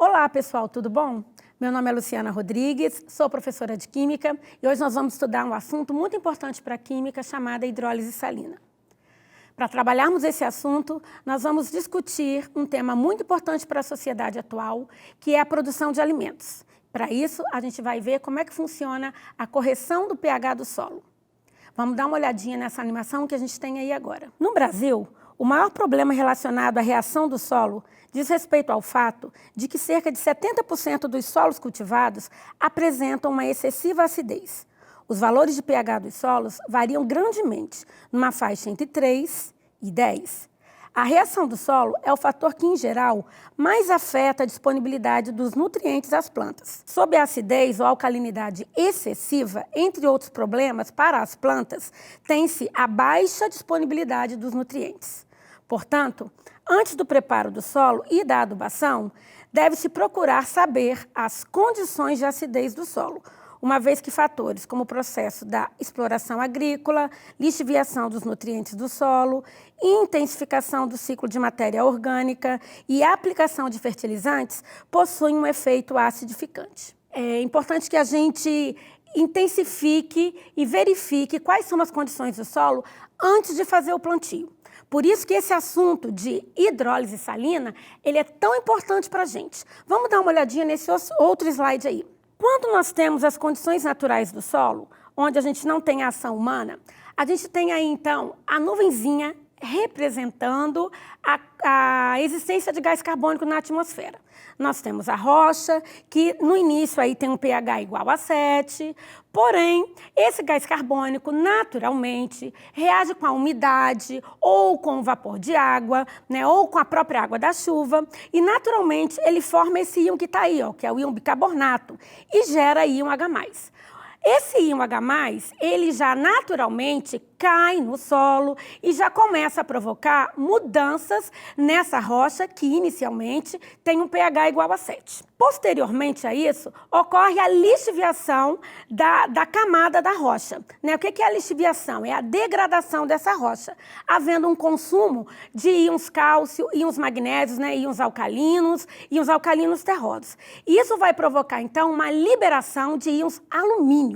Olá, pessoal, tudo bom? Meu nome é Luciana Rodrigues, sou professora de Química e hoje nós vamos estudar um assunto muito importante para a Química chamado hidrólise salina. Para trabalharmos esse assunto, nós vamos discutir um tema muito importante para a sociedade atual, que é a produção de alimentos. Para isso, a gente vai ver como é que funciona a correção do pH do solo. Vamos dar uma olhadinha nessa animação que a gente tem aí agora. No Brasil, o maior problema relacionado à reação do solo diz respeito ao fato de que cerca de 70% dos solos cultivados apresentam uma excessiva acidez. Os valores de pH dos solos variam grandemente, numa faixa entre 3 e 10. A reação do solo é o fator que, em geral, mais afeta a disponibilidade dos nutrientes às plantas. Sob a acidez ou alcalinidade excessiva, entre outros problemas para as plantas, tem-se a baixa disponibilidade dos nutrientes. Portanto, antes do preparo do solo e da adubação, deve-se procurar saber as condições de acidez do solo, uma vez que fatores como o processo da exploração agrícola, lixiviação dos nutrientes do solo, intensificação do ciclo de matéria orgânica e aplicação de fertilizantes possuem um efeito acidificante. É importante que a gente intensifique e verifique quais são as condições do solo antes de fazer o plantio. Por isso que esse assunto de hidrólise salina, ele é tão importante para a gente. Vamos dar uma olhadinha nesse outro slide aí. Quando nós temos as condições naturais do solo, onde a gente não tem a ação humana, a gente tem aí, então, a nuvenzinha representando a existência de gás carbônico na atmosfera. Nós temos a rocha, que no início aí tem um pH igual a 7, porém, esse gás carbônico naturalmente reage com a umidade ou com o vapor de água, né, ou com a própria água da chuva, e naturalmente ele forma esse íon que está aí, ó, que é o íon bicarbonato, e gera íon H+. Esse íon H+, ele já naturalmente cai no solo e já começa a provocar mudanças nessa rocha que inicialmente tem um pH igual a 7. Posteriormente a isso, ocorre a lixiviação da camada da rocha. Né? O que é a lixiviação? É a degradação dessa rocha, havendo um consumo de íons cálcio, íons magnésios, né? íons alcalinos terrosos. Isso vai provocar, então, uma liberação de íons alumínio.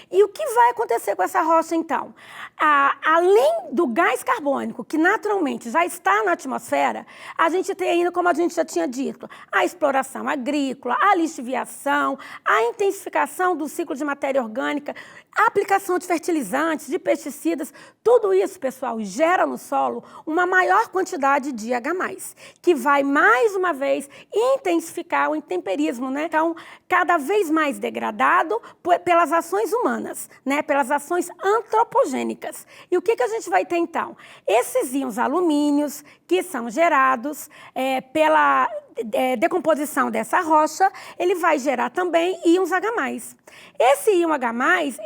E o que vai acontecer com essa rocha, então? Além do gás carbônico, que naturalmente já está na atmosfera, a gente tem ainda, como a gente já tinha dito, a exploração agrícola, a lixiviação, a intensificação do ciclo de matéria orgânica, a aplicação de fertilizantes, de pesticidas, tudo isso, pessoal, gera no solo uma maior quantidade de H+, que vai, mais uma vez, intensificar o intemperismo, né? Então, cada vez mais degradado pelas ações humanas, né? Pelas ações antropogênicas. E o que a gente vai ter, então? Esses íons alumínios, que são gerados pela decomposição dessa rocha, ele vai gerar também íons H+. Esse íon H+,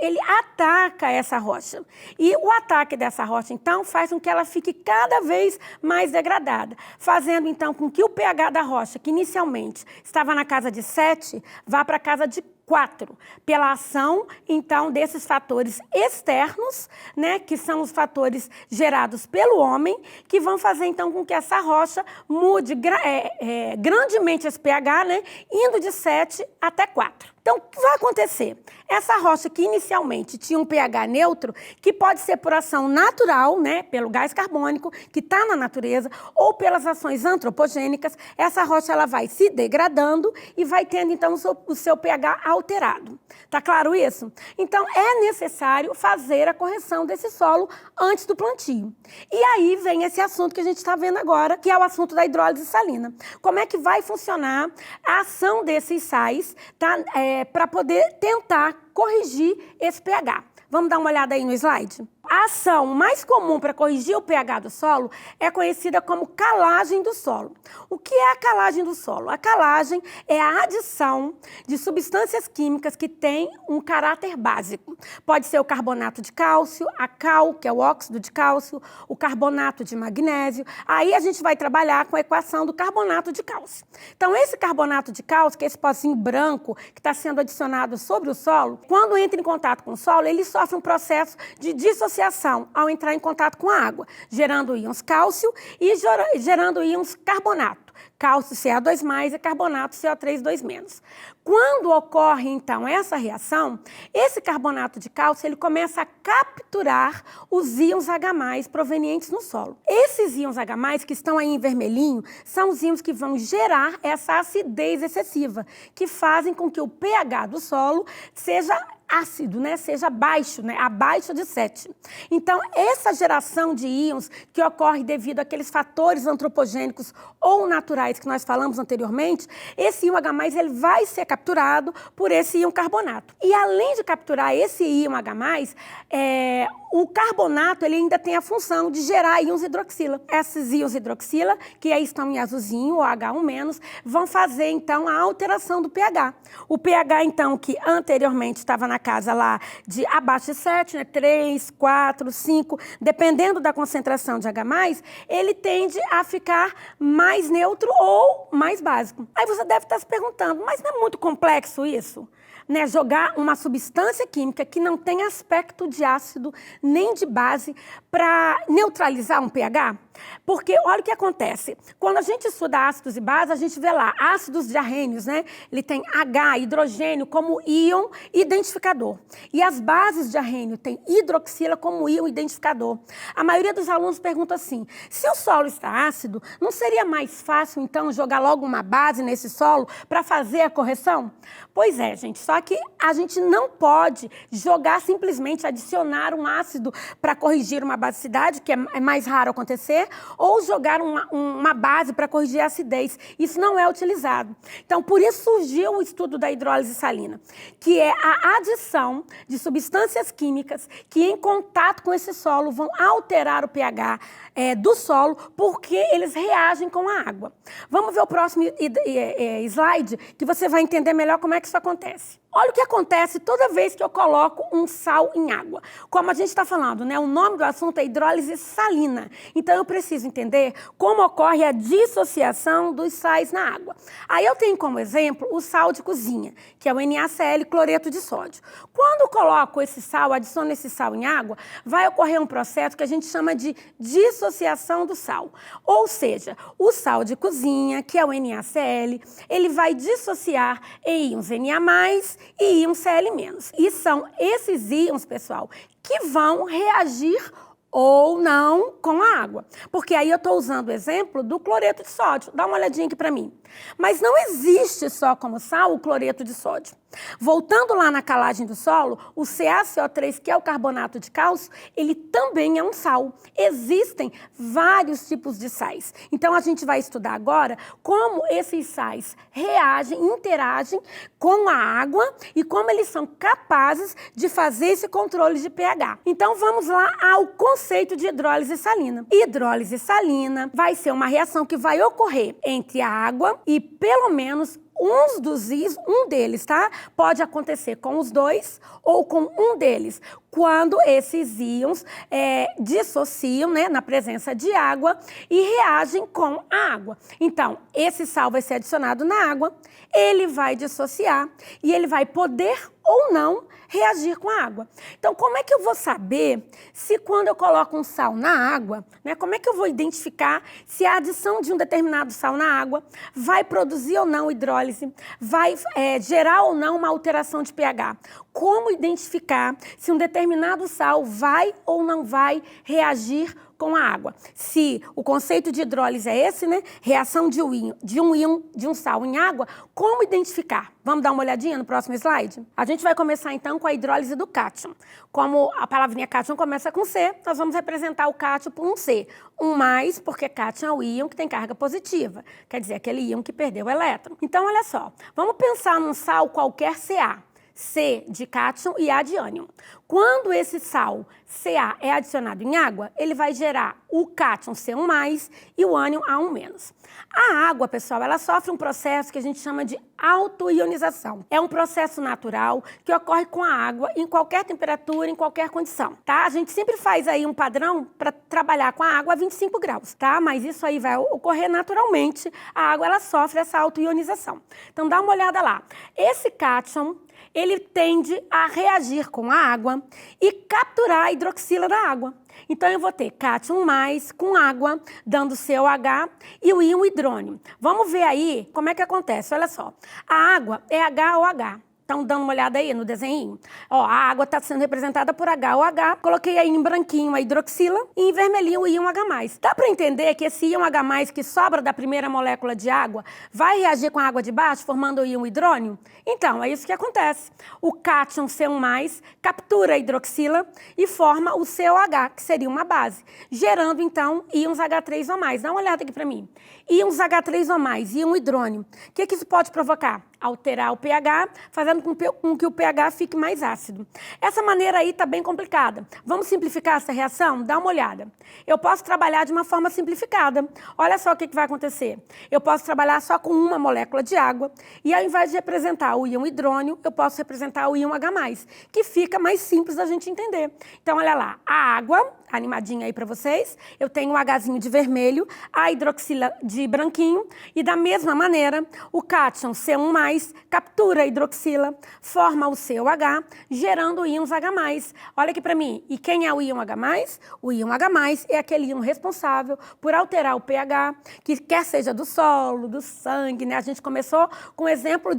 ele ataca essa rocha. E o ataque dessa rocha, então, faz com que ela fique cada vez mais degradada, fazendo, então, com que o pH da rocha, que inicialmente estava na casa de 7, vá para a casa de 4, pela ação, então, desses fatores externos, né, que são os fatores gerados pelo homem, que vão fazer, então, com que essa rocha mude grandemente esse pH, né, indo de 7 até 4. Então, o que vai acontecer? Essa rocha que inicialmente tinha um pH neutro, que pode ser por ação natural, né, pelo gás carbônico, que está na natureza, ou pelas ações antropogênicas, essa rocha ela vai se degradando e vai tendo, então, o seu pH alterado. Tá claro isso? Então, é necessário fazer a correção desse solo antes do plantio. E aí vem esse assunto que a gente está vendo agora, que é o assunto da hidrólise salina. Como é que vai funcionar a ação desses sais, tá? Para poder tentar corrigir esse pH. Vamos dar uma olhada aí no slide? A ação mais comum para corrigir o pH do solo é conhecida como calagem do solo. O que é a calagem do solo? A calagem é a adição de substâncias químicas que têm um caráter básico. Pode ser o carbonato de cálcio, a cal, que é o óxido de cálcio, o carbonato de magnésio. Aí a gente vai trabalhar com a equação do carbonato de cálcio. Então, esse carbonato de cálcio, que é esse pozinho branco que está sendo adicionado sobre o solo, quando entra em contato com o solo, ele sofre um processo de dissociação ao entrar em contato com a água, gerando íons cálcio e gerando íons carbonato. cálcio Ca2+, e carbonato CO3,2-. Quando ocorre, então, essa reação, esse carbonato de cálcio ele começa a capturar os íons H+, provenientes no solo. Esses íons H+, que estão aí em vermelhinho, são os íons que vão gerar essa acidez excessiva, que fazem com que o pH do solo seja ácido, né? Seja baixo, né? Abaixo de 7. Então, essa geração de íons que ocorre devido àqueles fatores antropogênicos ou naturais que nós falamos anteriormente, esse íon H+, ele vai ser capturado por esse íon carbonato. E além de capturar esse íon H+, o carbonato ele ainda tem a função de gerar íons hidroxila. Esses íons hidroxila, que aí estão em azulzinho, ou H1-, vão fazer, então, a alteração do pH. O pH, então, que anteriormente estava na casa lá de abaixo de 7, né, 3, 4, 5, dependendo da concentração de H+, ele tende a ficar mais neutro ou mais básico. Aí você deve estar se perguntando, mas não é muito complexo isso? Né, jogar uma substância química que não tem aspecto de ácido nem de base para neutralizar um pH? Porque olha o que acontece. Quando a gente estuda ácidos e bases, a gente vê lá ácidos diarrênios, né? Ele tem H, hidrogênio, como íon identificador. E as bases diarrênio têm hidroxila como íon identificador. A maioria dos alunos pergunta assim, se o solo está ácido, não seria mais fácil, então, jogar logo uma base nesse solo para fazer a correção? Pois é, gente, só que a gente não pode jogar simplesmente, adicionar um ácido para corrigir uma basicidade, que é mais raro acontecer, ou jogar uma base para corrigir a acidez. Isso não é utilizado. Então, por isso surgiu o estudo da hidrólise salina, que é a adição de substâncias químicas que, em contato com esse solo, vão alterar o pH do solo, porque eles reagem com a água. Vamos ver o próximo slide, que você vai entender melhor como é que isso acontece. Olha o que acontece toda vez que eu coloco um sal em água. Como a gente está falando, né? O nome do assunto é hidrólise salina. Então, eu preciso entender como ocorre a dissociação dos sais na água. Aí eu tenho como exemplo o sal de cozinha, que é o NaCl, cloreto de sódio. Quando eu coloco esse sal, adiciono esse sal em água, vai ocorrer um processo que a gente chama de dissociação do sal. Ou seja, o sal de cozinha, que é o NaCl, ele vai dissociar em íons Na+, e íons Cl-. E são esses íons, pessoal, que vão reagir ou não com a água. Porque aí eu estou usando o exemplo do cloreto de sódio. Dá uma olhadinha aqui para mim. Mas não existe só como sal o cloreto de sódio. Voltando lá na calagem do solo, o CaCO3, que é o carbonato de cálcio, ele também é um sal. Existem vários tipos de sais. Então, a gente vai estudar agora como esses sais reagem, interagem com a água e como eles são capazes de fazer esse controle de pH. Então, vamos lá ao conceito de hidrólise salina. Hidrólise salina vai ser uma reação que vai ocorrer entre a água e pelo menos um deles, tá? Pode acontecer com os dois ou com um deles, quando esses íons dissociam, né, na presença de água e reagem com a água. Então, esse sal vai ser adicionado na água, ele vai dissociar e ele vai poder ou não reagir com a água. Então, como é que eu vou saber se quando eu coloco um sal na água, né, como é que eu vou identificar se a adição de um determinado sal na água vai produzir ou não hidrólise, vai gerar ou não uma alteração de pH? Como identificar se um determinado sal vai ou não vai reagir com a água? Se o conceito de hidrólise é esse, né? Reação de um sal em água, como identificar? Vamos dar uma olhadinha no próximo slide? A gente vai começar então com a hidrólise do cátion. Como a palavrinha cátion começa com C, nós vamos representar o cátion por um C. Um mais, porque cátion é o íon que tem carga positiva, quer dizer, aquele íon que perdeu o elétron. Então, olha só, vamos pensar num sal qualquer Ca. C de cátion e A de ânion. Quando esse sal Ca é adicionado em água, ele vai gerar o cátion C1+, e o ânion A1-. A água, pessoal, ela sofre um processo que a gente chama de autoionização. É um processo natural que ocorre com a água em qualquer temperatura, em qualquer condição, tá? A gente sempre faz aí um padrão para trabalhar com a água a 25 graus, tá? Mas isso aí vai ocorrer naturalmente. A água, ela sofre essa autoionização. Então, dá uma olhada lá. Esse cátion ele tende a reagir com a água e capturar a hidroxila da água. Então, eu vou ter cátion mais com água, dando COH e o íon hidrônio. Vamos ver aí como é que acontece. Olha só, a água é HOH. Estão dando uma olhada aí no desenho? Ó, a água está sendo representada por HOH. Coloquei aí em branquinho a hidroxila e em vermelhinho o íon H+. Dá para entender que esse íon H+, que sobra da primeira molécula de água, vai reagir com a água de baixo, formando o íon hidrônio? Então, é isso que acontece. O cátion C1+, captura a hidroxila e forma o COH, que seria uma base, gerando, então, íons H3O+. Dá uma olhada aqui para mim. Íons H3O+, íon hidrônio. O que isso pode provocar? Alterar o pH, fazendo com que o pH fique mais ácido. Essa maneira aí está bem complicada. Vamos simplificar essa reação? Dá uma olhada. Eu posso trabalhar de uma forma simplificada. Olha só o que vai acontecer. Eu posso trabalhar só com uma molécula de água e ao invés de representar o íon hidrônio, eu posso representar o íon H+, que fica mais simples da gente entender. Então, olha lá, a água, animadinha aí para vocês, eu tenho o Hzinho de vermelho, a hidroxila de branquinho e da mesma maneira, o cátion C1+, captura a hidroxila, forma o COH, gerando íons H+. Olha aqui para mim. E quem é o íon H+? O íon H+ é aquele íon responsável por alterar o pH, que quer seja do solo, do sangue, né? A gente começou com o exemplo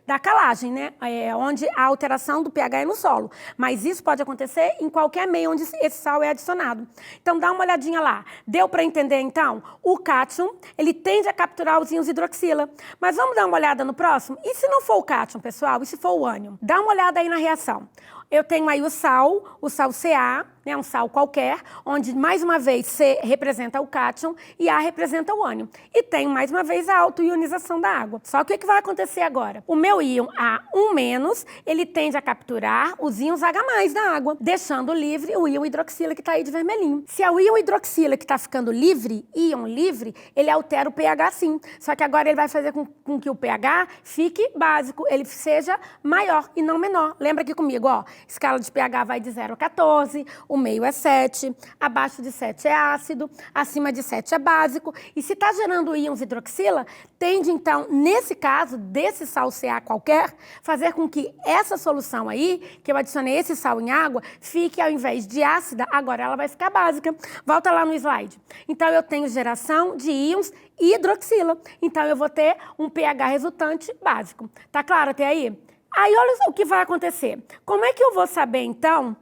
da calagem, né? Onde a alteração do pH é no solo. Mas isso pode acontecer em qualquer meio onde esse sal é adicionado. Então, dá uma olhadinha lá. Deu para entender, então? O cátion, ele tende a capturar os íons hidroxila. Mas vamos dar uma olhada no próximo? E se não for o cátion, pessoal? E se for o ânion? Dá uma olhada aí na reação. Eu tenho aí o sal Ca, né, um sal qualquer, onde mais uma vez C representa o cátion e A representa o ânion. E tenho mais uma vez a autoionização da água. Só que o que vai acontecer agora? O meu íon A1-, ele tende a capturar os íons H+ da água, deixando livre o íon hidroxila que está aí de vermelhinho. Se é o íon hidroxila que está ficando livre, íon livre, ele altera o pH sim. Só que agora ele vai fazer com que o pH fique básico, ele seja maior e não menor. Lembra aqui comigo, ó. Escala de pH vai de 0 a 14, o meio é 7, abaixo de 7 é ácido, acima de 7 é básico. E se está gerando íons hidroxila, tende então, nesse caso, desse sal Ca qualquer, fazer com que essa solução aí, que eu adicionei esse sal em água, fique ao invés de ácida, agora ela vai ficar básica. Volta lá no slide. Então eu tenho geração de íons hidroxila. Então eu vou ter um pH resultante básico. Tá claro até aí? Aí olha o que vai acontecer. Como é que eu vou saber, então,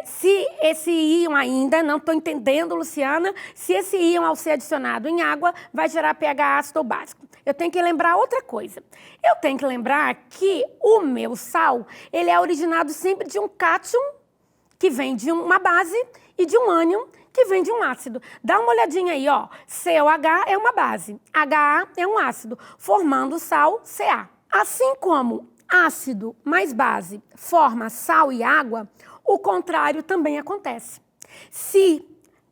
se esse íon ainda, não estou entendendo, Luciana, se esse íon, ao ser adicionado em água, vai gerar pH ácido ou básico? Eu tenho que lembrar outra coisa. Eu tenho que lembrar que o meu sal, ele é originado sempre de um cátion, que vem de uma base, e de um ânion, que vem de um ácido. Dá uma olhadinha aí, ó. COH é uma base, HA é um ácido, formando o sal Ca. Assim como ácido mais base forma sal e água, o contrário também acontece.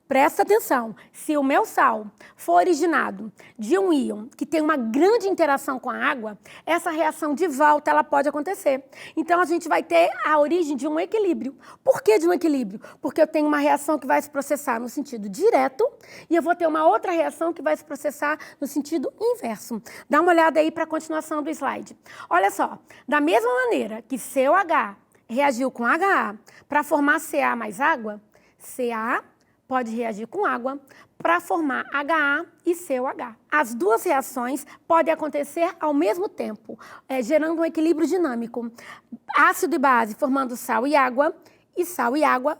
Presta atenção, se o meu sal for originado de um íon que tem uma grande interação com a água, essa reação de volta ela pode acontecer. Então, a gente vai ter a origem de um equilíbrio. Por que de um equilíbrio? Porque eu tenho uma reação que vai se processar no sentido direto e eu vou ter uma outra reação que vai se processar no sentido inverso. Dá uma olhada aí para a continuação do slide. Olha só, da mesma maneira que COH reagiu com HA para formar Ca mais água, Ca pode reagir com água para formar HA e COH. As duas reações podem acontecer ao mesmo tempo, gerando um equilíbrio dinâmico. Ácido e base formando sal e água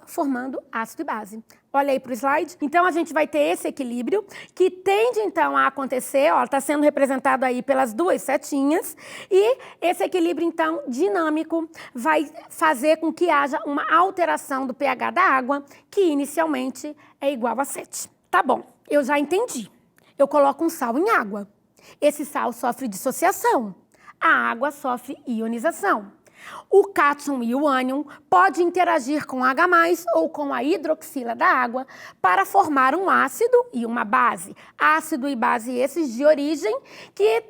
formando ácido e base. Olha aí para o slide. Então, a gente vai ter esse equilíbrio que tende, então, a acontecer, ó, está sendo representado aí pelas duas setinhas, e esse equilíbrio, então, dinâmico, vai fazer com que haja uma alteração do pH da água, que inicialmente é igual a 7. Tá bom, eu já entendi. Eu coloco um sal em água. Esse sal sofre dissociação. A água sofre ionização. O cátion e o ânion podem interagir com H+ ou com a hidroxila da água para formar um ácido e uma base. Ácido e base esses de origem que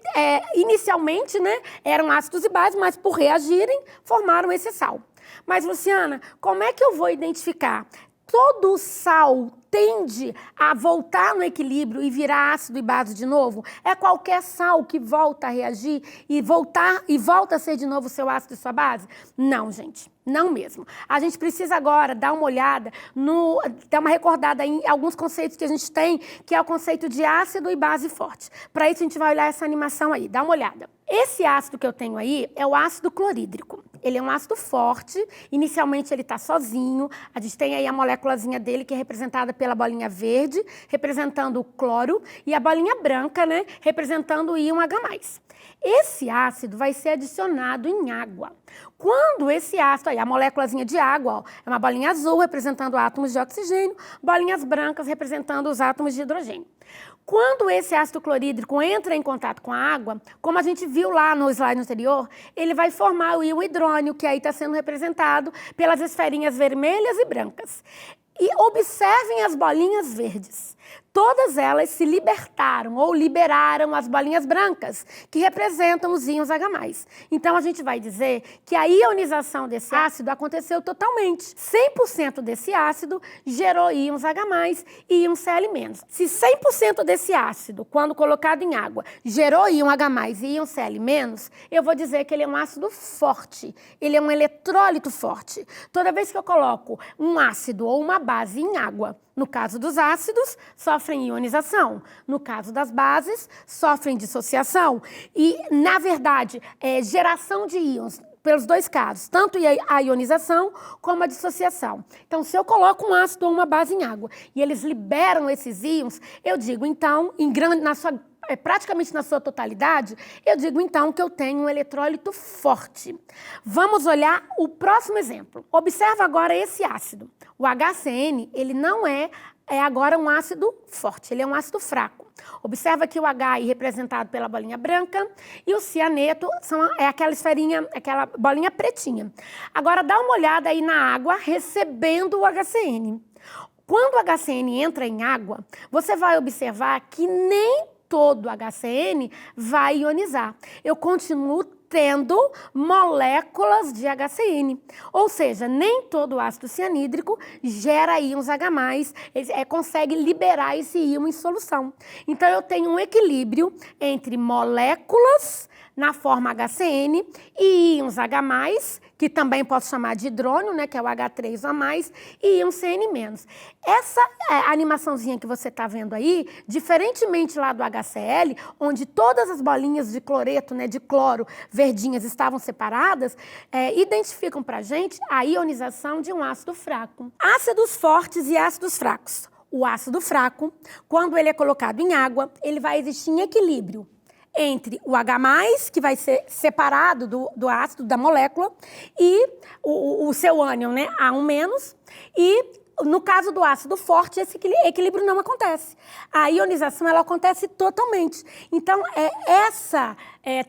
inicialmente, né, eram ácidos e bases, mas por reagirem formaram esse sal. Mas, Luciana, como é que eu vou identificar todo sal tende a voltar no equilíbrio e virar ácido e base de novo? É qualquer sal que volta a reagir e volta a ser de novo seu ácido e sua base? Não, gente. Não mesmo. A gente precisa agora dar uma olhada, dar uma recordada em alguns conceitos que a gente tem, que é o conceito de ácido e base forte. Para isso a gente vai olhar essa animação aí, dá uma olhada. Esse ácido que eu tenho aí é o ácido clorídrico. Ele é um ácido forte, inicialmente ele está sozinho, a gente tem aí a moléculazinha dele que é representada pela bolinha verde, representando o cloro, e a bolinha branca, né, representando o íon H+. Esse ácido vai ser adicionado em água. Quando esse ácido, aí a moléculazinha de água, ó, é uma bolinha azul representando átomos de oxigênio, bolinhas brancas representando os átomos de hidrogênio. Quando esse ácido clorídrico entra em contato com a água, como a gente viu lá no slide anterior, ele vai formar o íon hidrônio, que aí está sendo representado pelas esferinhas vermelhas e brancas. E observem as bolinhas verdes. Todas elas se libertaram ou liberaram as bolinhas brancas, que representam os íons H+. Então, a gente vai dizer que a ionização desse ácido aconteceu totalmente. 100% desse ácido gerou íons H+, e íons Cl-. Se 100% desse ácido, quando colocado em água, gerou íon H+, e íon Cl-, eu vou dizer que ele é um ácido forte. Ele é um eletrólito forte. Toda vez que eu coloco um ácido ou uma base em água, no caso dos ácidos, sofrem ionização. No caso das bases, sofrem dissociação. E, na verdade, geração de íons, pelos dois casos, tanto a ionização como a dissociação. Então, se eu coloco um ácido ou uma base em água e eles liberam esses íons, eu digo, então, praticamente na sua totalidade, eu digo, então, que eu tenho um eletrólito forte. Vamos olhar o próximo exemplo. Observa agora esse ácido. O HCN, ele não é agora um ácido forte, ele é um ácido fraco. Observa que o H é representado pela bolinha branca e o cianeto é aquela esferinha, aquela bolinha pretinha. Agora, dá uma olhada aí na água recebendo o HCN. Quando o HCN entra em água, você vai observar que nem todo HCN vai ionizar. Eu continuo tendo moléculas de HCN. Ou seja, nem todo ácido cianídrico gera íons H+, consegue liberar esse íon em solução. Então, eu tenho um equilíbrio entre moléculas na forma HCN e íons H+, que também posso chamar de hidrônio, né, que é o H3O+, e íon CN-. Essa animaçãozinha que você está vendo aí, diferentemente lá do HCl, onde todas as bolinhas de cloreto, né, de cloro, verdinhas estavam separadas, identificam para a gente a ionização de um ácido fraco. Ácidos fortes e ácidos fracos. O ácido fraco, quando ele é colocado em água, ele vai existir em equilíbrio entre o H+, que vai ser separado do ácido, da molécula, e o seu ânion, né, A1-, e no caso do ácido forte, esse equilíbrio não acontece. A ionização, ela acontece totalmente. Então, essa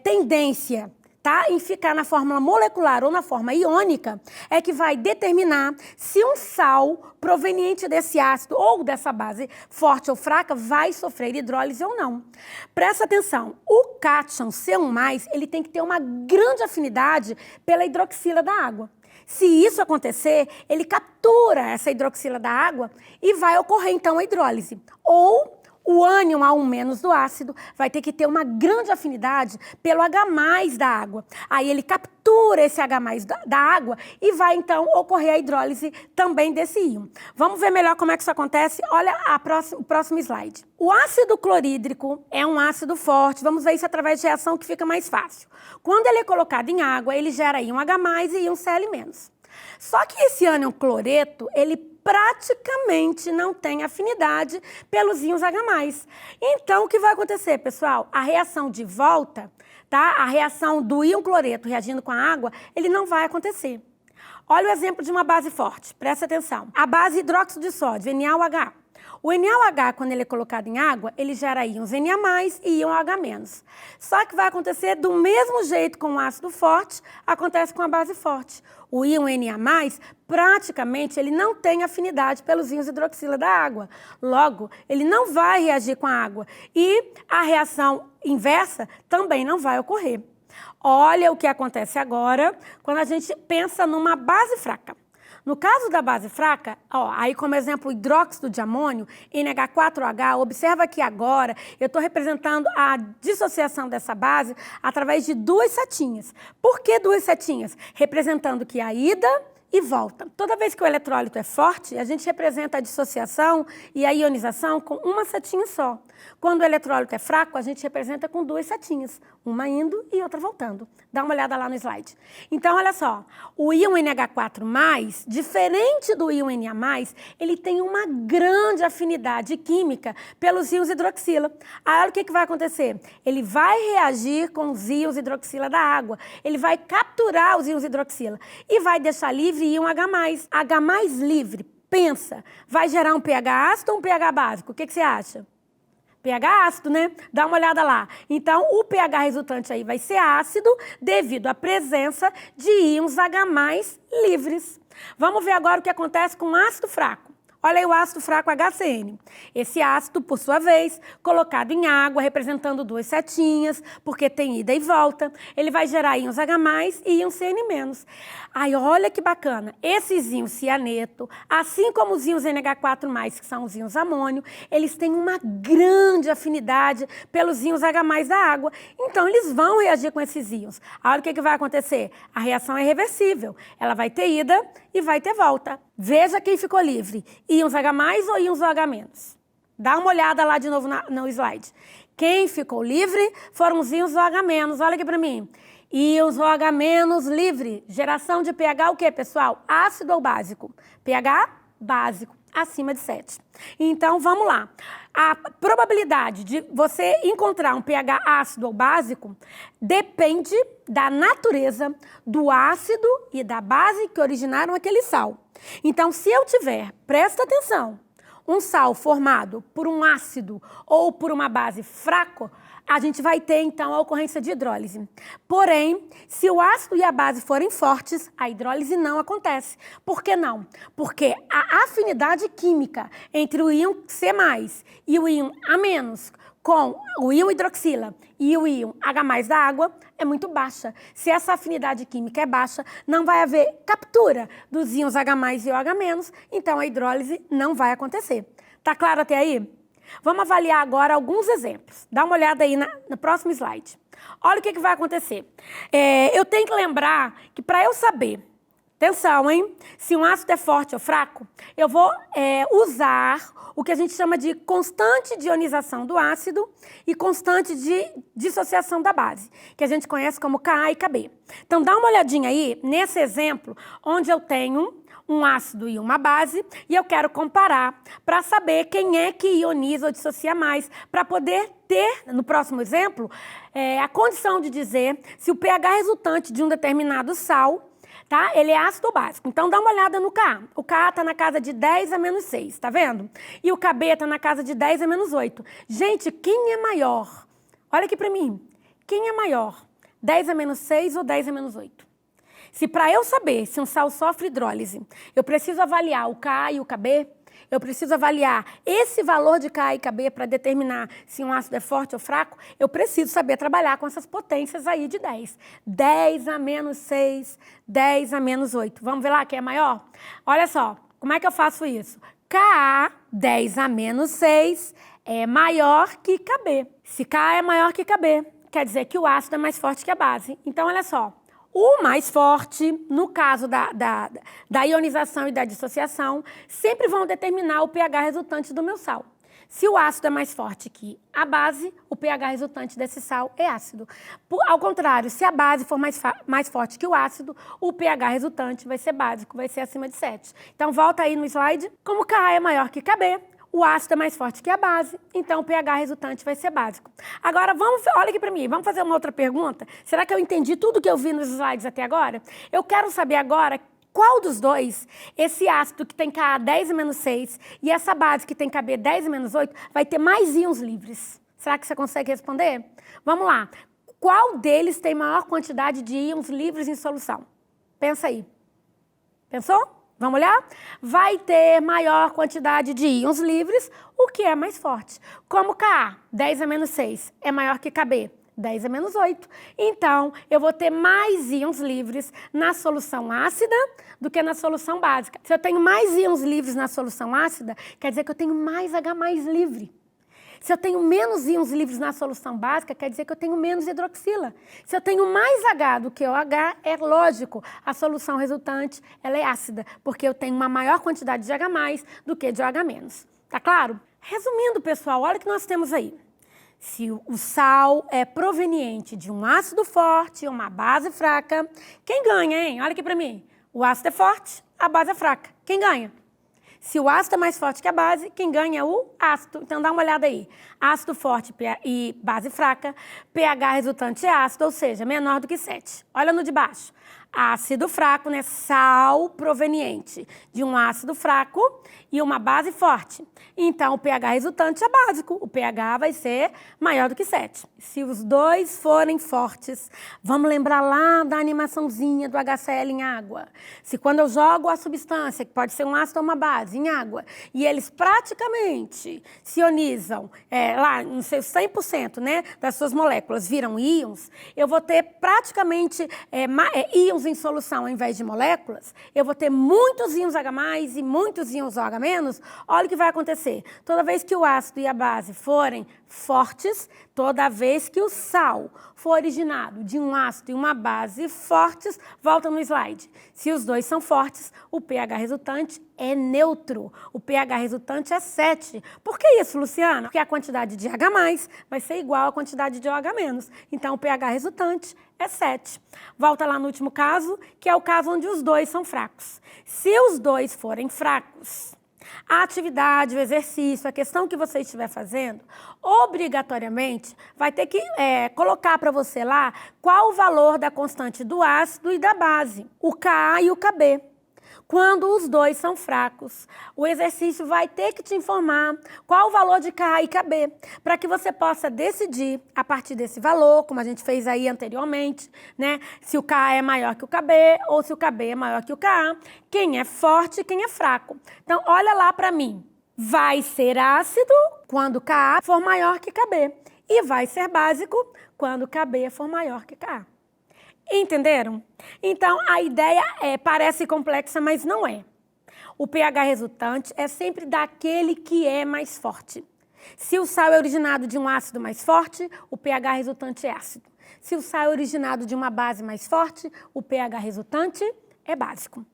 tendência, tá, em ficar na fórmula molecular ou na forma iônica, é que vai determinar se um sal proveniente desse ácido ou dessa base forte ou fraca vai sofrer hidrólise ou não. Presta atenção, o cátion C1+, ele tem que ter uma grande afinidade pela hidroxila da água. Se isso acontecer, ele captura essa hidroxila da água e vai ocorrer, então, a hidrólise. Ou o ânion A1- do ácido vai ter que ter uma grande afinidade pelo H+ da água. Aí ele captura esse H+ da água e vai, então, ocorrer a hidrólise também desse íon. Vamos ver melhor como é que isso acontece? Olha o próximo slide. O ácido clorídrico é um ácido forte. Vamos ver isso através de reação que fica mais fácil. Quando ele é colocado em água, ele gera íon H+ e íon Cl-. Só que esse ânion cloreto, ele praticamente não tem afinidade pelos íons H+. Então, o que vai acontecer, pessoal? A reação de volta, tá? A reação do íon cloreto reagindo com a água, ele não vai acontecer. Olha o exemplo de uma base forte, presta atenção. A base hidróxido de sódio, NaOH. O NaOH, quando ele é colocado em água, ele gera íons Na+, e íon H-. Só que vai acontecer do mesmo jeito com o ácido forte, acontece com a base forte. O íon Na+, praticamente, ele não tem afinidade pelos íons hidroxila da água. Logo, ele não vai reagir com a água. E a reação inversa também não vai ocorrer. Olha o que acontece agora quando a gente pensa numa base fraca. No caso da base fraca, aí como exemplo o hidróxido de amônio, NH4OH, observa que agora eu estou representando a dissociação dessa base através de duas setinhas. Por que duas setinhas? Representando que a ida e volta. Toda vez que o eletrólito é forte, a gente representa a dissociação e a ionização com uma setinha só. Quando o eletrólito é fraco, a gente representa com duas setinhas, uma indo e outra voltando. Dá uma olhada lá no slide. Então, olha só, o íon NH4+, diferente do íon Na+, ele tem uma grande afinidade química pelos íons hidroxila. Aí, o que vai acontecer? Ele vai reagir com os íons hidroxila da água. Ele vai capturar os íons hidroxila e vai deixar livre íon H+. H+ livre, pensa, vai gerar um pH ácido ou um pH básico? O que você acha? pH ácido, né? Dá uma olhada lá. Então, o pH resultante aí vai ser ácido devido à presença de íons H+ livres. Vamos ver agora o que acontece com o ácido fraco. Olha aí o ácido fraco HCN. Esse ácido, por sua vez, colocado em água, representando duas setinhas, porque tem ida e volta, ele vai gerar íons H+, e íons CN-. Aí, olha que bacana. Esses íons cianeto, assim como os íons NH4+, que são os íons amônio, eles têm uma grande afinidade pelos íons H+ da água. Então, eles vão reagir com esses íons. Olha o que vai acontecer. A reação é reversível. Ela vai ter ida e vai ter volta. Veja quem ficou livre. Íons H+ ou íons OH-? Dá uma olhada lá de novo no slide. Quem ficou livre foram os íons OH-. Olha aqui para mim. Íons OH- livre. Geração de pH o quê, pessoal? Ácido ou básico? pH básico, acima de 7. Então, vamos lá. A probabilidade de você encontrar um pH ácido ou básico depende da natureza do ácido e da base que originaram aquele sal. Então, se eu tiver, presta atenção, um sal formado por um ácido ou por uma base fraco, a gente vai ter, então, a ocorrência de hidrólise. Porém, se o ácido e a base forem fortes, a hidrólise não acontece. Por que não? Porque a afinidade química entre o íon C+, e o íon A- com o íon hidroxila e o íon H+ da água é muito baixa. Se essa afinidade química é baixa, não vai haver captura dos íons H+ e OH-, então a hidrólise não vai acontecer. Tá claro até aí? Vamos avaliar agora alguns exemplos. Dá uma olhada aí no próximo slide. Olha o que vai acontecer. Eu tenho que lembrar que para eu saber, atenção, hein? Se um ácido é forte ou fraco, eu vou usar o que a gente chama de constante de ionização do ácido e constante de dissociação da base, que a gente conhece como Ka e Kb. Então, dá uma olhadinha aí nesse exemplo, onde eu tenho um ácido e uma base, e eu quero comparar para saber quem é que ioniza ou dissocia mais, para poder ter, no próximo exemplo, a condição de dizer se o pH resultante de um determinado sal, tá? Ele é ácido ou básico. Então, dá uma olhada no Ka. O Ka está na casa de 10 a -6, tá vendo? E o Kb está na casa de 10 a -8. Gente, quem é maior? Olha aqui para mim. Quem é maior? 10 a -6 ou 10 a -8? Se para eu saber se um sal sofre hidrólise, eu preciso avaliar o Ka e o Kb, eu preciso avaliar esse valor de Ka e Kb para determinar se um ácido é forte ou fraco, eu preciso saber trabalhar com essas potências aí de 10. 10 a -6, 10 a -8. Vamos ver lá quem é maior? Olha só, como é que eu faço isso? Ka, 10 a -6, é maior que Kb. Se Ka é maior que Kb, quer dizer que o ácido é mais forte que a base. Então, olha só. O mais forte, no caso da ionização e da dissociação, sempre vão determinar o pH resultante do meu sal. Se o ácido é mais forte que a base, o pH resultante desse sal é ácido. Ao contrário, se a base for mais forte que o ácido, o pH resultante vai ser básico, vai ser acima de 7. Então, volta aí no slide. Como Ka é maior que Kb, o ácido é mais forte que a base, então o pH resultante vai ser básico. Agora, olha aqui para mim, vamos fazer uma outra pergunta? Será que eu entendi tudo que eu vi nos slides até agora? Eu quero saber agora qual dos dois, esse ácido que tem Ka 10 a -6 e essa base que tem Kb 10 a -8, vai ter mais íons livres. Será que você consegue responder? Vamos lá. Qual deles tem maior quantidade de íons livres em solução? Pensa aí. Pensou? Vamos olhar? Vai ter maior quantidade de íons livres, o que é mais forte. Como Ka, 10 a -6, é maior que Kb, 10 é menos 8. Então, eu vou ter mais íons livres na solução ácida do que na solução básica. Se eu tenho mais íons livres na solução ácida, quer dizer que eu tenho mais H+ livre. Se eu tenho menos íons livres na solução básica, quer dizer que eu tenho menos hidroxila. Se eu tenho mais H do que OH, é lógico, a solução resultante ela é ácida, porque eu tenho uma maior quantidade de H+ do que de OH-. Tá claro? Resumindo, pessoal, olha o que nós temos aí. Se o sal é proveniente de um ácido forte e uma base fraca, quem ganha, hein? Olha aqui para mim. O ácido é forte, a base é fraca. Quem ganha? Se o ácido é mais forte que a base, quem ganha é o ácido. Então, dá uma olhada aí. Ácido forte e base fraca, pH resultante é ácido, ou seja, menor do que 7. Olha no de baixo. Ácido fraco, né? Sal proveniente de um ácido fraco e uma base forte. Então, o pH resultante é básico. O pH vai ser maior do que 7. Se os dois forem fortes, vamos lembrar lá da animaçãozinha do HCl em água. Se quando eu jogo a substância, que pode ser um ácido ou uma base, em água, e eles praticamente se ionizam, lá nos seus 100%, né, das suas moléculas viram íons, eu vou ter praticamente íons em solução ao invés de moléculas, eu vou ter muitos íons H+ e muitos íons OH-. Olha o que vai acontecer. Toda vez que o ácido e a base forem fortes, toda vez que o sal for originado de um ácido e uma base fortes, volta no slide. Se os dois são fortes, o pH resultante é neutro. O pH resultante é 7. Por que isso, Luciana? Porque a quantidade de H+ vai ser igual à quantidade de OH-. Então, o pH resultante é 7. Volta lá no último caso, que é o caso onde os dois são fracos. Se os dois forem fracos, a atividade, o exercício, a questão que você estiver fazendo, obrigatoriamente vai ter que colocar para você lá qual o valor da constante do ácido e da base, o Ka e o Kb. Quando os dois são fracos, o exercício vai ter que te informar qual o valor de Ka e Kb, para que você possa decidir, a partir desse valor, como a gente fez aí anteriormente, né, se o Ka é maior que o Kb ou se o Kb é maior que o Ka, quem é forte e quem é fraco. Então, olha lá para mim. Vai ser ácido quando Ka for maior que Kb e vai ser básico quando Kb for maior que Ka. Entenderam? Então, a ideia parece complexa, mas não é. O pH resultante é sempre daquele que é mais forte. Se o sal é originado de um ácido mais forte, o pH resultante é ácido. Se o sal é originado de uma base mais forte, o pH resultante é básico.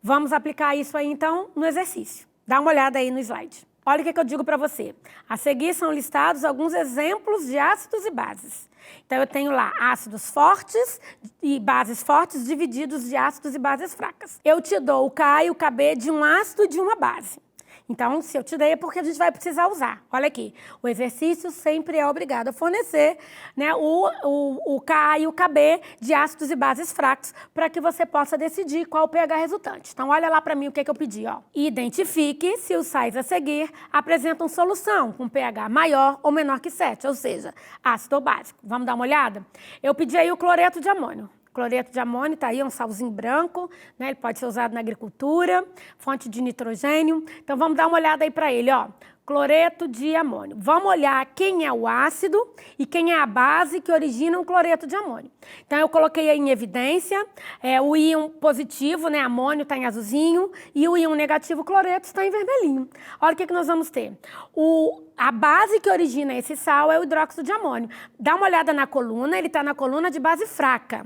Vamos aplicar isso aí, então, no exercício. Dá uma olhada aí no slide. Olha o que eu digo para você. A seguir são listados alguns exemplos de ácidos e bases. Então, eu tenho lá ácidos fortes e bases fortes divididos de ácidos e bases fracas. Eu te dou o Ka e o Kb de um ácido e de uma base. Então, se eu te dei é porque a gente vai precisar usar. Olha aqui, o exercício sempre é obrigado a fornecer, né, o Ka e o Kb de ácidos e bases fracos para que você possa decidir qual o pH resultante. Então, olha lá para mim o que eu pedi. Ó. Identifique se os sais a seguir apresentam solução com pH maior ou menor que 7, ou seja, ácido ou básico. Vamos dar uma olhada? Eu pedi aí o cloreto de amônio. Cloreto de amônio está aí, um salzinho branco, né? Ele pode ser usado na agricultura, fonte de nitrogênio. Então, vamos dar uma olhada aí para ele, ó. Cloreto de amônio. Vamos olhar quem é o ácido e quem é a base que origina o cloreto de amônio. Então, eu coloquei aí em evidência o íon positivo, né? Amônio está em azulzinho, e o íon negativo, cloreto, está em vermelhinho. Olha o que nós vamos ter. A base que origina esse sal é o hidróxido de amônio. Dá uma olhada na coluna, ele está na coluna de base fraca.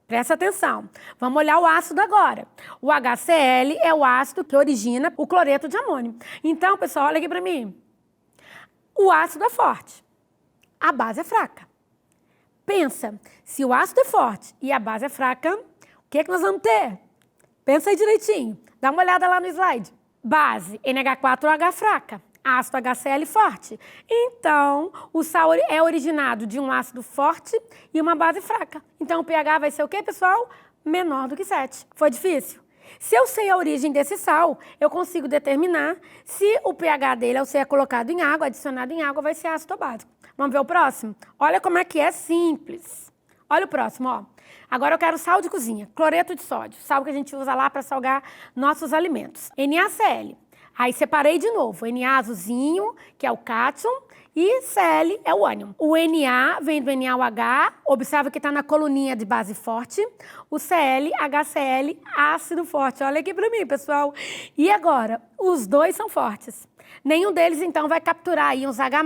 Presta atenção. Vamos olhar o ácido agora. O HCl é o ácido que origina o cloreto de amônio. Então, pessoal, olha aqui para mim. O ácido é forte, a base é fraca. Pensa, se o ácido é forte e a base é fraca, o que nós vamos ter? Pensa aí direitinho. Dá uma olhada lá no slide. Base, NH4OH fraca. Ácido HCl forte. Então, o sal é originado de um ácido forte e uma base fraca. Então, o pH vai ser o quê, pessoal? Menor do que 7. Foi difícil? Se eu sei a origem desse sal, eu consigo determinar se o pH dele, ao ser colocado em água, adicionado em água, vai ser ácido ou básico. Vamos ver o próximo? Olha como é que é simples. Olha o próximo, ó. Agora eu quero sal de cozinha, cloreto de sódio, sal que a gente usa lá para salgar nossos alimentos. NaCl. Aí separei de novo, Na azulzinho, que é o cátion, E Cl é o ânion. O Na vem do NaOH, observa que está na coluninha de base forte. O Cl, HCl, ácido forte. Olha aqui para mim, pessoal. E agora, os dois são fortes. Nenhum deles, então, vai capturar íons H+,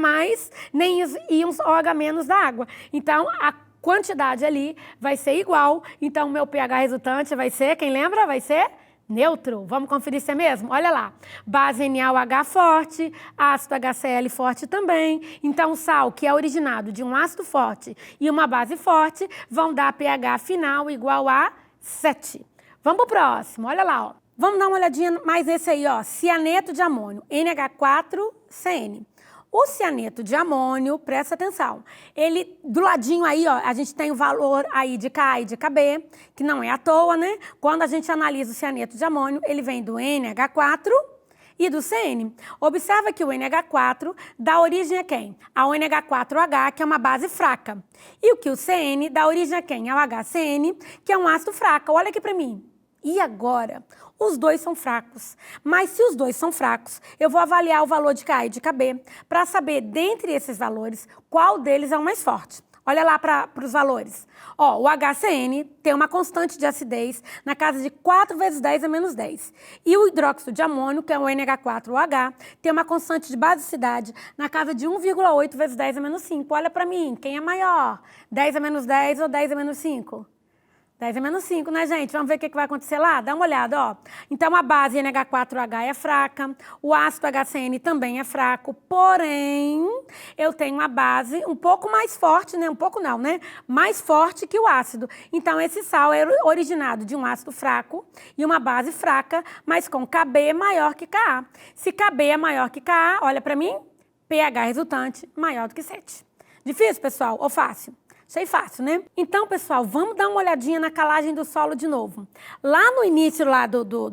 nem os íons OH- da água. Então, a quantidade ali vai ser igual. Então, o meu pH resultante vai ser, quem lembra? Vai ser neutro. Vamos conferir se é mesmo? Olha lá. Base NaOH forte, ácido HCl forte também. Então, o sal, que é originado de um ácido forte e uma base forte, vão dar pH final igual a 7. Vamos para o próximo. Olha lá, ó. Vamos dar uma olhadinha mais nesse aí, ó. Cianeto de amônio, NH4CN. O cianeto de amônio, presta atenção, ele, do ladinho aí, ó, a gente tem o valor aí de Ka e de Kb, que não é à toa, né? Quando a gente analisa o cianeto de amônio, ele vem do NH4 e do CN. Observa que o NH4 dá origem a quem? Ao NH4OH, que é uma base fraca. E o que o CN dá origem a quem? Ao HCN, que é um ácido fraco. Olha aqui para mim. E agora? Os dois são fracos. Mas se os dois são fracos, eu vou avaliar o valor de Ka e de Kb para saber, dentre esses valores, qual deles é o mais forte. Olha lá para os valores. Ó, o HCN tem uma constante de acidez na casa de 4 vezes 10 a menos 10. E o hidróxido de amônio, que é o NH4OH, tem uma constante de basicidade na casa de 1,8 vezes 10 a menos 5. Olha para mim, quem é maior? 10 a menos 10 ou 10 a menos 5? 10 a menos 5, né, gente? Vamos ver o que vai acontecer lá? Dá uma olhada, ó. Então, a base NH4OH é fraca, o ácido HCN também é fraco, porém, eu tenho uma base um pouco mais forte, né? Um pouco não, né? Mais forte que o ácido. Então, esse sal é originado de um ácido fraco e uma base fraca, mas com Kb maior que Ka. Se Kb é maior que Ka, olha pra mim, pH resultante maior do que 7. Difícil, pessoal? Ou fácil? Achei fácil, né? Então, pessoal, vamos dar uma olhadinha na calagem do solo de novo. Lá no início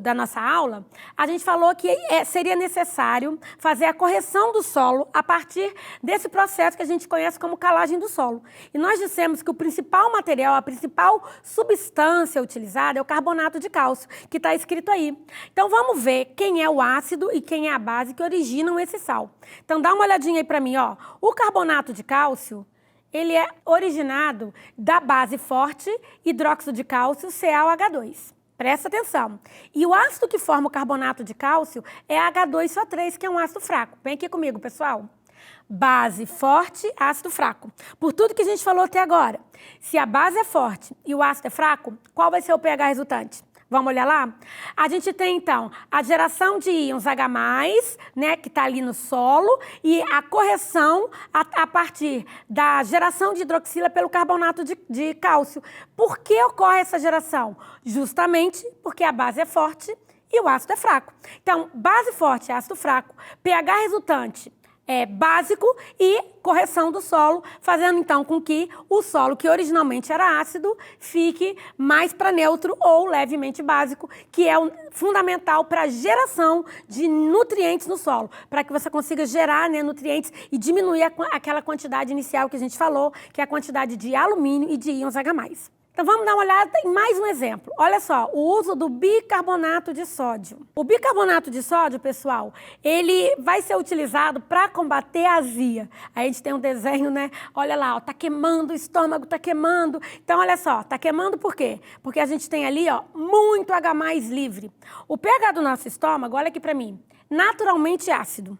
da nossa aula, a gente falou que seria necessário fazer a correção do solo a partir desse processo que a gente conhece como calagem do solo. E nós dissemos que o principal material, a principal substância utilizada é o carbonato de cálcio, que está escrito aí. Então, vamos ver quem é o ácido e quem é a base que originam esse sal. Então, dá uma olhadinha aí para mim, ó. O carbonato de cálcio, ele é originado da base forte, hidróxido de cálcio, CaOH2. Presta atenção. E o ácido que forma o carbonato de cálcio é H2SO3, que é um ácido fraco. Vem aqui comigo, pessoal. Base forte, ácido fraco. Por tudo que a gente falou até agora, se a base é forte e o ácido é fraco, qual vai ser o pH resultante? Vamos olhar lá? A gente tem, então, a geração de íons H+, né, que está ali no solo, e a correção a partir da geração de hidroxila pelo carbonato de cálcio. Por que ocorre essa geração? Justamente porque a base é forte e o ácido é fraco. Então, base forte, ácido fraco, pH resultante é básico e correção do solo, fazendo então com que o solo, que originalmente era ácido, fique mais para neutro ou levemente básico, que é fundamental para a geração de nutrientes no solo, para que você consiga gerar, né, nutrientes e diminuir aquela quantidade inicial que a gente falou, que é a quantidade de alumínio e de íons H+. Então, vamos dar uma olhada em mais um exemplo. Olha só, o uso do bicarbonato de sódio. O bicarbonato de sódio, pessoal, ele vai ser utilizado para combater a azia. Aí a gente tem um desenho, né? Olha lá, ó, tá queimando, o estômago tá queimando. Então, olha só, tá queimando por quê? Porque a gente tem ali, ó, muito H+ livre. O pH do nosso estômago, olha aqui para mim, naturalmente ácido.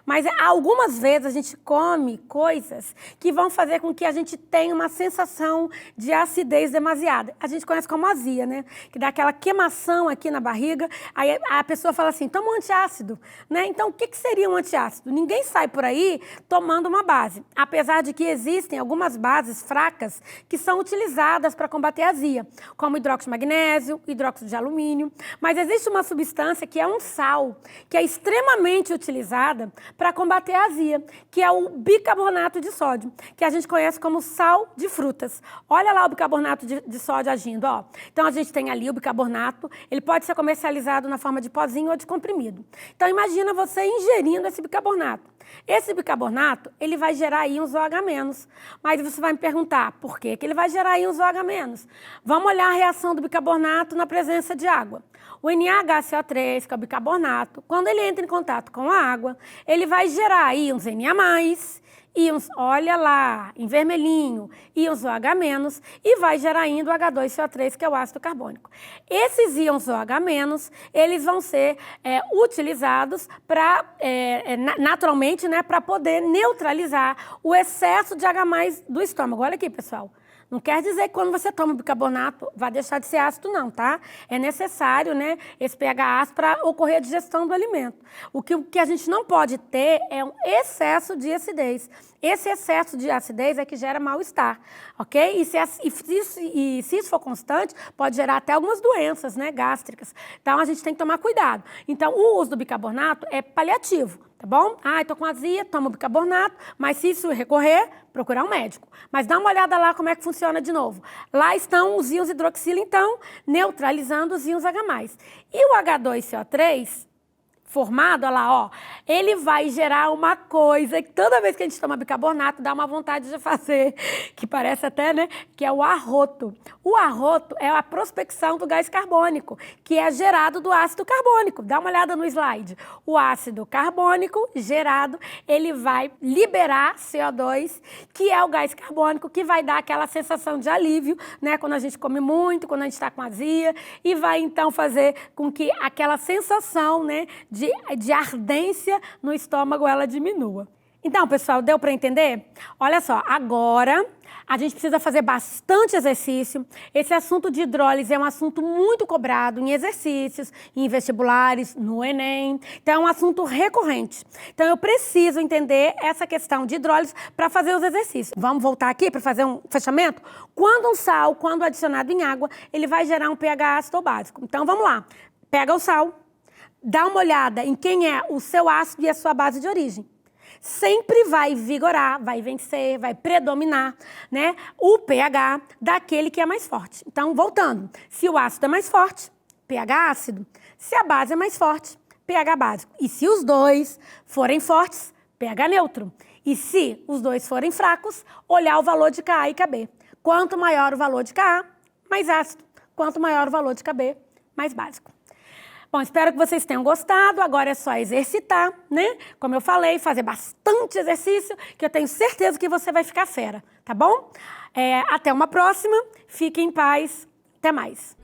Mas algumas vezes a gente come coisas que vão fazer com que a gente tenha uma sensação de acidez demasiada. A gente conhece como azia, né? Que dá aquela queimação aqui na barriga, aí a pessoa fala assim, toma um antiácido, né? Então, o que seria um antiácido? Ninguém sai por aí tomando uma base, apesar de que existem algumas bases fracas que são utilizadas para combater a azia, como hidróxido de magnésio, hidróxido de alumínio, mas existe uma substância que é um sal, que é extremamente utilizada para combater a azia, que é o bicarbonato de sódio, que a gente conhece como sal de frutas. Olha lá o bicarbonato de sódio agindo, ó. Então, a gente tem ali o bicarbonato, ele pode ser comercializado na forma de pozinho ou de comprimido. Então, imagina você ingerindo esse bicarbonato. Esse bicarbonato, ele vai gerar íons OH-. Mas você vai me perguntar, por que ele vai gerar íons OH-? Vamos olhar a reação do bicarbonato na presença de água. O NaHCO3, que é o bicarbonato, quando ele entra em contato com a água, ele vai gerar íons Na+, íons, olha lá, em vermelhinho, íons OH-, e vai gerar ainda o H2CO3, que é o ácido carbônico. Esses íons OH-, eles vão ser utilizados para, naturalmente, né, para poder neutralizar o excesso de H+ do estômago. Olha aqui, pessoal. Não quer dizer que quando você toma bicarbonato vai deixar de ser ácido, não, tá? É necessário, né, esse pH ácido para ocorrer a digestão do alimento. O que a gente não pode ter é um excesso de acidez. Esse excesso de acidez é que gera mal-estar, ok? E se isso for constante, pode gerar até algumas doenças, né, gástricas. Então, a gente tem que tomar cuidado. Então, o uso do bicarbonato é paliativo. Tá bom? Ah, estou com azia, tomo bicarbonato, mas se isso recorrer, procurar um médico. Mas dá uma olhada lá como é que funciona de novo. Lá estão os íons hidroxila, então, neutralizando os íons H+. E o H2CO3, formado, olha lá, ó, ele vai gerar uma coisa que toda vez que a gente toma bicarbonato dá uma vontade de fazer, que parece até, né, que é o arroto. O arroto é a prospecção do gás carbônico, que é gerado do ácido carbônico. Dá uma olhada no slide. O ácido carbônico gerado, ele vai liberar CO2, que é o gás carbônico, que vai dar aquela sensação de alívio, né, quando a gente come muito, quando a gente está com azia, e vai então fazer com que aquela sensação, né, de ardência no estômago, ela diminua. Então, pessoal, deu para entender? Olha só, agora a gente precisa fazer bastante exercício. Esse assunto de hidrólise é um assunto muito cobrado em exercícios, em vestibulares, no Enem. Então, é um assunto recorrente. Então, eu preciso entender essa questão de hidrólise para fazer os exercícios. Vamos voltar aqui para fazer um fechamento? Quando um sal, quando adicionado em água, ele vai gerar um pH ácido ou básico. Então, vamos lá. Pega o sal. Dá uma olhada em quem é o seu ácido e a sua base de origem. Sempre vai vigorar, vai vencer, vai predominar, né, o pH daquele que é mais forte. Então, voltando, se o ácido é mais forte, pH ácido. Se a base é mais forte, pH básico. E se os dois forem fortes, pH neutro. E se os dois forem fracos, olhar o valor de Ka e Kb. Quanto maior o valor de Ka, mais ácido. Quanto maior o valor de Kb, mais básico. Bom, espero que vocês tenham gostado. Agora é só exercitar, né? Como eu falei, fazer bastante exercício, que eu tenho certeza que você vai ficar fera, tá bom? Até uma próxima. Fique em paz. Até mais.